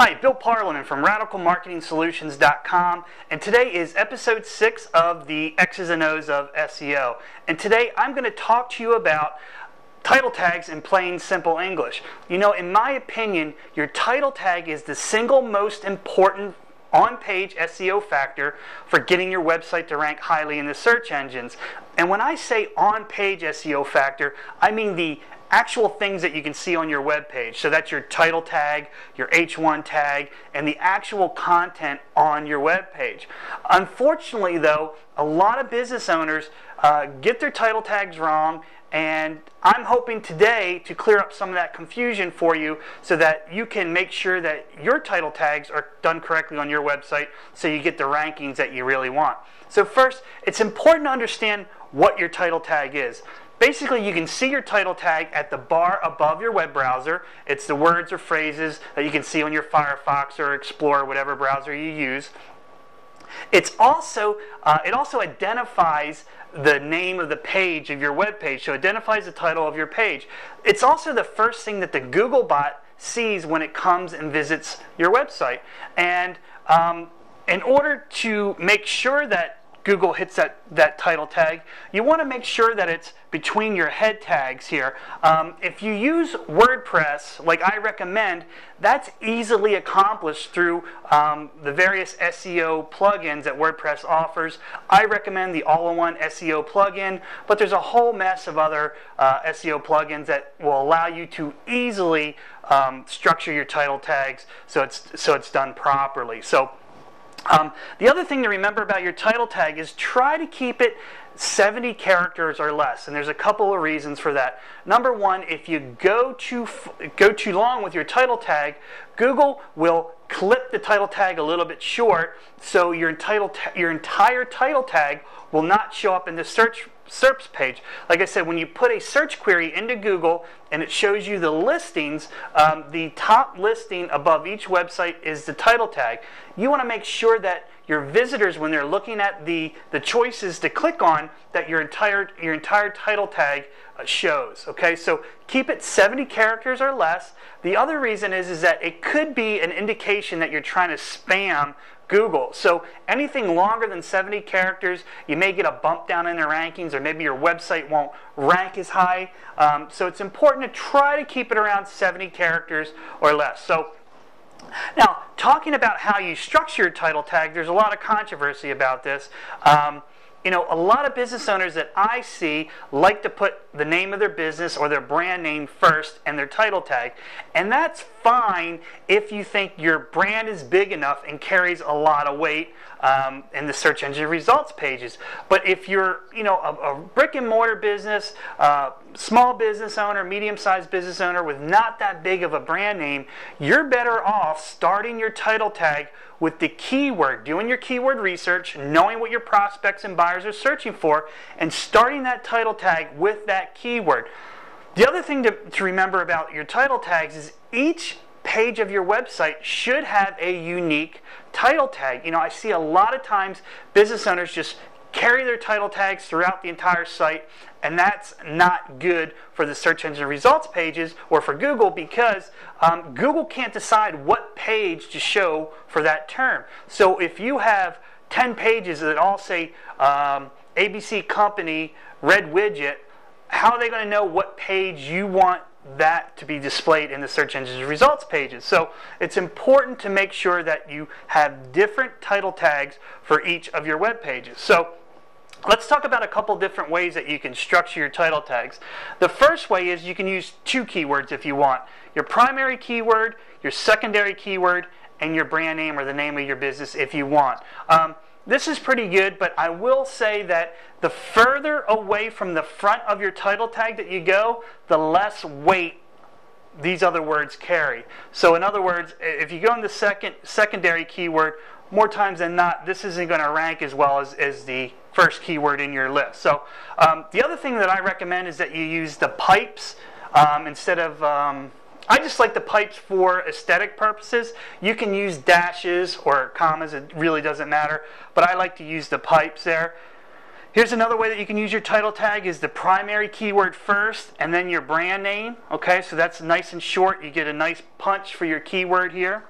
Hi, Bill Parliament from RadicalMarketingSolutions.com, and today is episode 6 of the X's and O's of SEO. And today I'm going to talk to you about title tags in plain, simple English. You know, in my opinion, your title tag is the single most important on-page SEO factor for getting your website to rank highly in the search engines. And when I say on-page SEO factor, I mean the actual things that you can see on your web page. So that's your title tag, your H1 tag, and the actual content on your web page. Unfortunately, though, a lot of business owners get their title tags wrong, and I'm hoping today to clear up some of that confusion for you so that you can make sure that your title tags are done correctly on your website so you get the rankings that you really want. So first, it's important to understand what your title tag is. Basically, you can see your title tag at the bar above your web browser. It's the words or phrases that you can see on your Firefox or Explorer, whatever browser you use. It also identifies the name of the page of your web page, so it identifies the title of your page. It's also the first thing that the Google bot sees when it comes and visits your website. And in order to make sure that Google hits that title tag, you want to make sure that it's between your head tags here. If you use WordPress, like I recommend, that's easily accomplished through the various SEO plugins that WordPress offers. I recommend the all-in-one SEO plugin, but there's a whole mess of other SEO plugins that will allow you to easily structure your title tags so it's done properly. So the other thing to remember about your title tag is try to keep it 70 characters or less, and there's a couple of reasons for that. Number one, if you go too long with your title tag, Google will clip the title tag a little bit short, so your entire title tag will not show up in the search page. Like I said, when you put a search query into Google and it shows you the listings, the top listing above each website is the title tag. You want to make sure that your visitors, when they're looking at the choices to click on, that your entire title tag shows. Okay, so keep it 70 characters or less. The other reason is that it could be an indication that you're trying to spam Google. So anything longer than 70 characters, you may get a bump down in the rankings, or maybe your website won't rank as high. So it's important to try to keep it around 70 characters or less. So now, talking about how you structure your title tag, there's a lot of controversy about this. You know, a lot of business owners that I see like to put the name of their business or their brand name first and their title tag. And that's fine if you think your brand is big enough and carries a lot of weight in the search engine results pages. But if you're, you know, a brick and mortar business, small business owner, medium-sized business owner with not that big of a brand name, you're better off starting your title tag with the keyword, doing your keyword research, knowing what your prospects and buyers are searching for, and starting that title tag with that keyword. The other thing to remember about your title tags is each page of your website should have a unique title tag. You know, I see a lot of times business owners just carry their title tags throughout the entire site, and that's not good for the search engine results pages or for Google, because Google can't decide what page to show for that term. So if you have 10 pages that all say ABC Company red widget, how are they going to know what page you want that to be displayed in the search engine results pages? So it's important to make sure that you have different title tags for each of your web pages. So let's talk about a couple different ways that you can structure your title tags. The first way is you can use 2 keywords if you want. Your primary keyword, your secondary keyword, and your brand name or the name of your business if you want. This is pretty good, but I will say that the further away from the front of your title tag that you go, the less weight these other words carry. So in other words, if you go in the secondary keyword, more times than not, this isn't going to rank as well as the first keyword in your list. So the other thing that I recommend is that you use the pipes instead of... I just like the pipes for aesthetic purposes. You can use dashes or commas, it really doesn't matter, but I like to use the pipes there. Here's another way that you can use your title tag is the primary keyword first and then your brand name. Okay, so that's nice and short. You get a nice punch for your keyword here.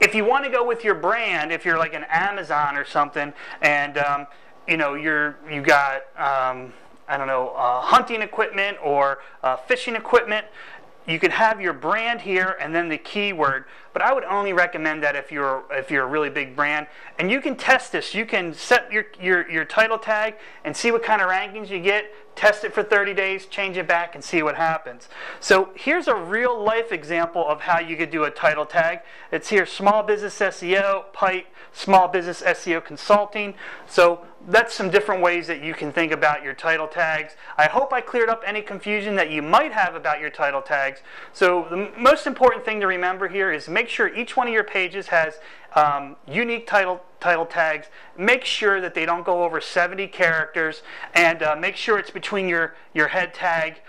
if you want to go with your brand, if you're like an Amazon or something, and you know, you got I don't know, hunting equipment or fishing equipment, you can have your brand here and then the keyword. But I would only recommend that if you're a really big brand. And you can test this. You can set your title tag and see what kind of rankings you get. Test it for 30 days, change it back, and see what happens. So here's a real life example of how you could do a title tag. It's here, small business SEO, PIPE, small business SEO consulting. So that's some different ways that you can think about your title tags. I hope I cleared up any confusion that you might have about your title tags. So the most important thing to remember here is make sure each one of your pages has unique title tags. Make sure that they don't go over 70 characters, and make sure it's between your head tag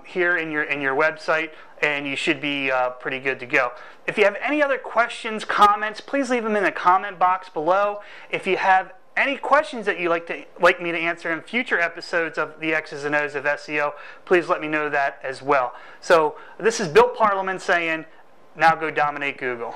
here in your website, and you should be pretty good to go. If you have any other questions, comments, please leave them in the comment box below. If you have any questions that you'd like me to answer in future episodes of the X's and O's of SEO, please let me know that as well. So this is Bill Parliament saying, now go dominate Google.